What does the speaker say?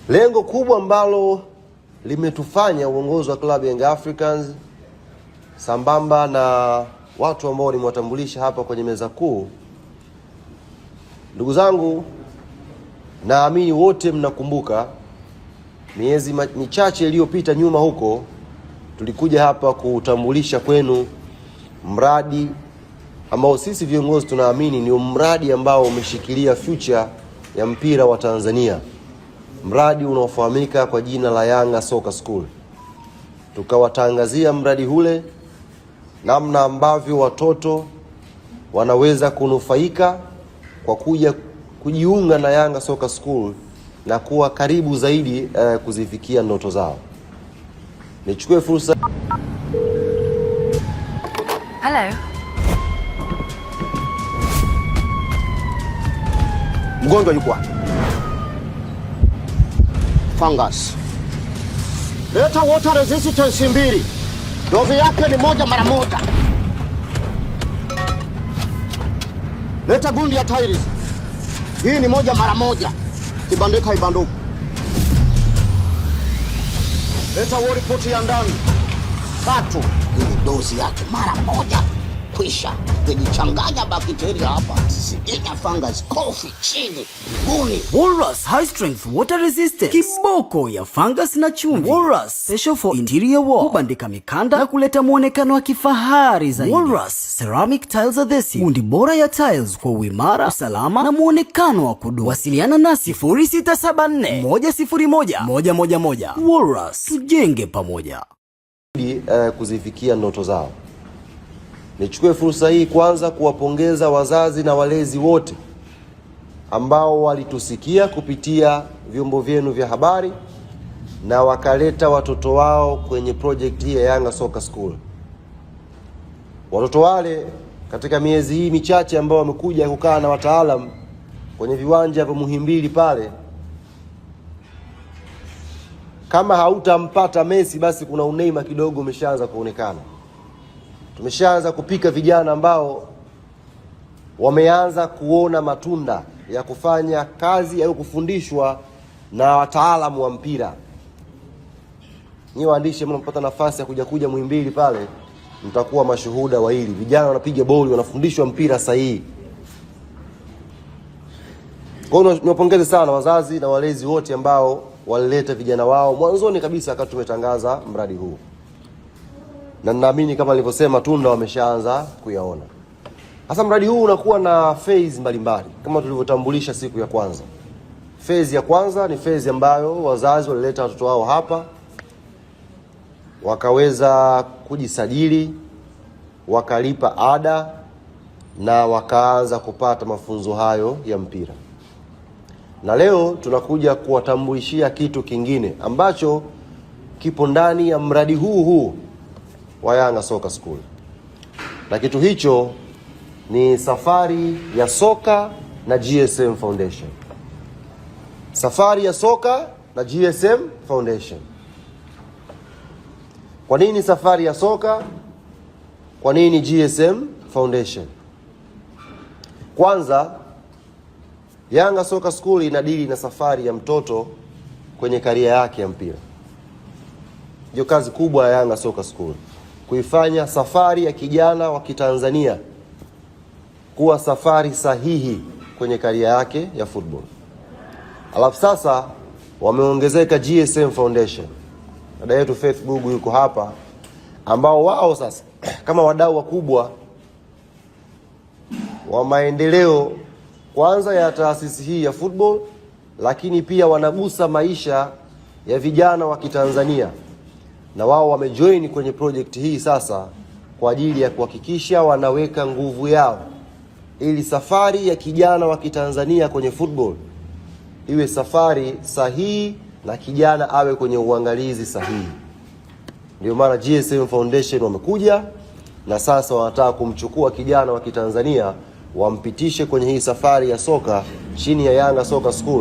Lengo kubwa ambalo limetufanya uongozi wa klabu ya Young Africans sambamba na watu ambao nimewatambulisha hapa kwenye meza kuu, ndugu zangu, naamini wote mnakumbuka miezi michache iliyopita nyuma huko tulikuja hapa kutambulisha kwenu mradi ambao sisi viongozi tunaamini ni mradi ambao umeshikilia future ya mpira wa Tanzania, mradi unaofahamika kwa jina la Yanga Soccer School. Tukawatangazia mradi ule, namna ambavyo watoto wanaweza kunufaika kwa kujiunga na Yanga Soccer School na kuwa karibu zaidi kuzifikia ndoto zao. Nichukue fursa. Hello. Mgonjwa yuko wapi? Fungus. Leta water resistance 2. Dozi yake ni 1 mara moja. Leta gundi ya Tyris. Hii ni 1 mara moja. Kibandika ibanduku. Leta waripoti ya ndani 3. Hii dozi yake mara moja. Kwisha. Tulichanganya bakteria hapa. Sijenya fungus, coffee, chini, guni. Walrus High Strength Water Resistant. Kiboko ya fungus na chumvi. Walrus Special for Interior Wall. Kubandika mikanda na kuleta muonekano wa kifahari zaidi. Walrus Ceramic Tiles Adhesive. Gundi bora ya tiles kwa uimara, usalama na muonekano wa kudumu. Wasiliana nasi 0674 101 111. Walrus, tujenge pamoja. Kuzifikia ndoto zao. Nichukue fursa hii kwanza kuwapongeza wazazi na walezi wote ambao walitusikia kupitia vyombo vyenu vya habari na wakaleta watoto wao kwenye project hii ya Yanga Soccer School. Watoto wale katika miezi hii michache ambao wamekuja kukaa na wataalamu kwenye viwanja vya Muhimbili pale, kama hautampata Messi basi kuna uneima kidogo umeshaanza kuonekana. Tumeshaanza kupika vijana ambao wameanza kuona matunda ya kufanya kazi au kufundishwa na wataalamu wa mpira. Ni waandishi mnapata nafasi ya kuja Muhimbili pale, mtakuwa mashuhuda wa hili. Vijana wanapiga boli, wanafundishwa mpira sahihi. Kwa hiyo niwapongeze sana wazazi na walezi wote ambao walileta vijana wao mwanzoni kabisa wakati tumetangaza mradi huu. Na ninaamini kama nilivyosema tunda wameshaanza kuyaona. Sasa mradi huu unakuwa na phase mbalimbali kama tulivyotambulisha siku ya kwanza. Phase ya kwanza ni phase ambayo wazazi walileta watoto wao hapa, wakaweza kujisajili, wakalipa ada na wakaanza kupata mafunzo hayo ya mpira. Na leo tunakuja kuwatambulishia kitu kingine ambacho kipo ndani ya mradi huu wa Yanga Soccer School. Na kitu hicho ni safari ya soka na GSM Foundation. Safari ya soka na GSM Foundation. Kwa nini safari ya soka? Kwa nini GSM Foundation? Kwanza, Yanga Soccer School inadili na safari ya mtoto kwenye karia yake ya mpira. Ndio kazi kubwa ya Yanga Soccer School, kuifanya safari ya kijana wa Kitanzania kuwa safari sahihi kwenye karia yake ya football. Alafu sasa wameongezeka GSM Foundation. Dada yetu Faith Bugu yuko hapa, ambao wao sasa kama wadau wakubwa wa maendeleo kwanza ya taasisi hii ya football, lakini pia wanagusa maisha ya vijana wa Kitanzania. Na wao wamejoin kwenye project hii sasa kwa ajili ya kuhakikisha wanaweka nguvu yao ili safari ya kijana wa Kitanzania kwenye football iwe safari sahihi na kijana awe kwenye uangalizi sahihi. Ndio maana GSM Foundation wamekuja na sasa wanataka kumchukua kijana wa Kitanzania wampitishe kwenye hii safari ya soka chini ya Yanga Soccer School.